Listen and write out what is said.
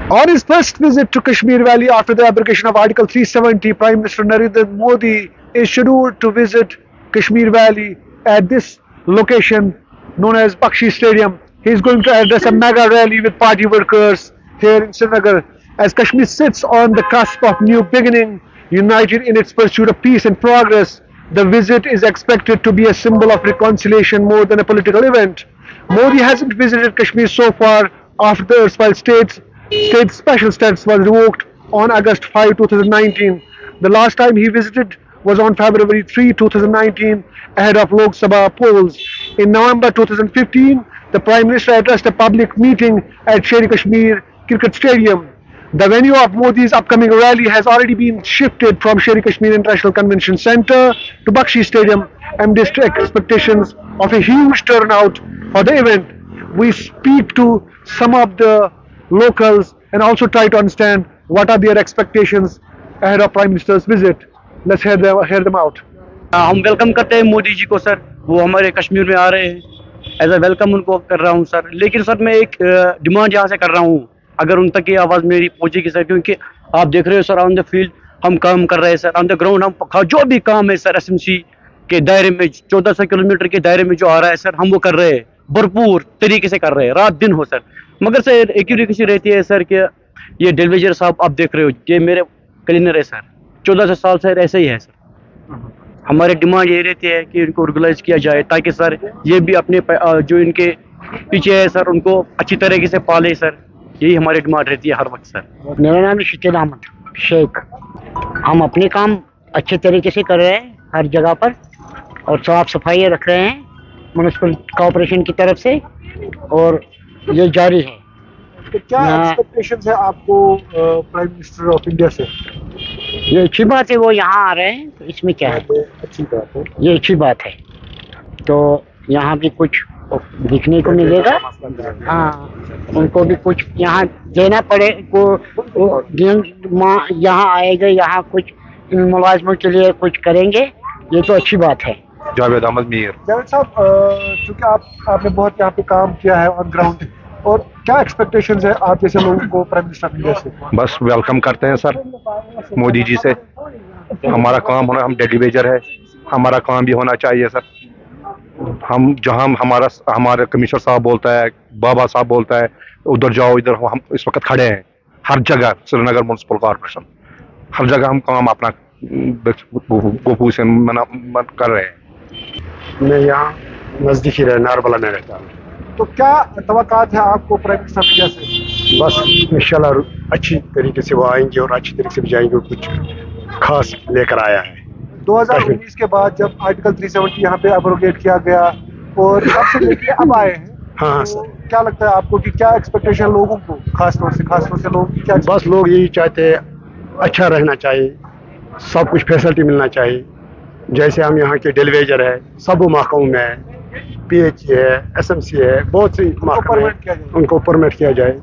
On his first visit to Kashmir Valley after the abrogation of Article 370, Prime Minister Narendra Modi is scheduled to visit Kashmir Valley at this location known as Bakshi Stadium. He is going to address a mega rally with party workers here in Srinagar. As Kashmir sits on the cusp of new beginning, united in its pursuit of peace and progress, the visit is expected to be a symbol of reconciliation more than a political event. Modi hasn't visited Kashmir so far after the erstwhile state special status was revoked on August 5, 2019. The last time he visited was on February 3, 2019, ahead of Lok Sabha polls. In November 2015, the Prime Minister addressed a public meeting at Kashmir Cricket Stadium. The venue of Modi's upcoming rally has already been shifted from Kashmir International Convention Centre to Bakshi Stadium amidst expectations of a huge turnout for the event. We speak to some of the locals and also try to understand what are their expectations ahead of Prime Minister's visit. Let's hear them out. ہم welcome کرتے ہیں مودی جی کو سر، وہ ہمارے کشمیر میں آ رہے ہیں، as a welcome in کو کر رہا ہوں سر. لیکن سر میں ایک ڈیمانڈ یہاں سے کر رہا ہوں، اگر ان تک یہ آواز میری پہنچے گی سر، کیونکہ آپ دیکھ رہے ہو سر آن دا فیلڈ ہم کام کر رہے ہیں سر، آن دا گراؤنڈ ہم جو بھی کام ہے سر ایس ایم سی کے دائرے میں 1400 کلومیٹر کے دائرے میں جو آ رہا ہے سر ہم وہ کر رہے ہیں، بھرپور طریقے سے کر رہے ہیں، رات دن ہو سر. مگر سر ایک ہی ریکویسٹ رہتی ہے سر کہ یہ ڈیلیویجر صاحب آپ دیکھ رہے ہو یہ میرے کلینر ہے سر، 14 سال سے ایسے ہی ہے سر. ہماری ڈیمانڈ یہ رہتی ہے کہ ان کو ریگولائز کیا جائے تاکہ سر یہ بھی اپنے جو ان کے پیچھے ہے سر ان کو اچھی طریقے سے پالے سر. یہی ہماری ڈیمانڈ رہتی ہے ہر وقت سر. میرا نام اسٹیڈیم شیخ. ہم اپنے کام اچھے طریقے سے کر رہے ہیں ہر جگہ پر اور صاف صفائی رکھ رہے ہیں میونسپل کارپوریشن کی طرف سے اور یہ جاری ہے. کیا ایکسپیکٹیشنز ہے آپ کو پرائم منسٹر آف انڈیا سے؟ یہ اچھی بات ہے وہ یہاں آ رہے ہیں تو اس میں کیا ہے، اچھی بات ہے، یہ اچھی بات ہے. تو یہاں بھی کچھ دیکھنے کو ملے گا. ہاں ان کو بھی کچھ یہاں دینا پڑے کو، یہاں آئے گا یہاں کچھ ملازموں کے لیے کچھ کریں گے، یہ تو اچھی بات ہے. جاوید احمد میر. جاوید صاحب چونکہ آپ نے بہت یہاں پہ کام کیا ہے آن گراؤنڈ، اور کیا ایکسپیکٹیشنز ہے آپ جیسے لوگوں کو پرائم منسٹر آف انڈیا سے؟ بس ویلکم کرتے ہیں سر مودی جی سے. ہمارا کام ہونا، ہم ڈیلیویجر ہے، ہمارا کام بھی ہونا چاہیے سر. ہم جہاں ہمارا کمشنر صاحب بولتا ہے، بابا صاحب بولتا ہے ادھر جاؤ ادھر، ہم اس وقت کھڑے ہیں ہر جگہ. سری نگر میونسپل کارپوریشن ہر جگہ ہم کام اپنا گوپو سے کر رہے ہیں. میں یہاں نزدیکی ناربلا میں رہتا ہوں. تو کیا توقعات ہیں آپ کو پرائم منسٹر آف انڈیا سے؟ بس انشاءاللہ اچھی طریقے سے وہ آئیں گے اور اچھی طریقے سے بھی جائیں گے، کچھ خاص لے کر آیا ہے. 2019 کے بعد جب آرٹیکل 370 یہاں پہ ابروگیٹ کیا گیا اور اب سے لے کے اب آئے ہیں، ہاں تو سر. کیا لگتا ہے آپ کو کہ کیا ایکسپیکٹیشن لوگوں کو، خاص طور سے لوگوں کی کیا؟ بس لوگ یہی چاہتے ہیں اچھا رہنا چاہیے، سب کچھ فیسلٹی ملنا چاہیے. جیسے ہم یہاں کے ڈیلیویجر ہے، سب محکموں میں ہے، پی ایچ ای ہے، ایس ایم سی ہے، بہت سی محکمے ہیں، ان کو پرمٹ کیا جائے.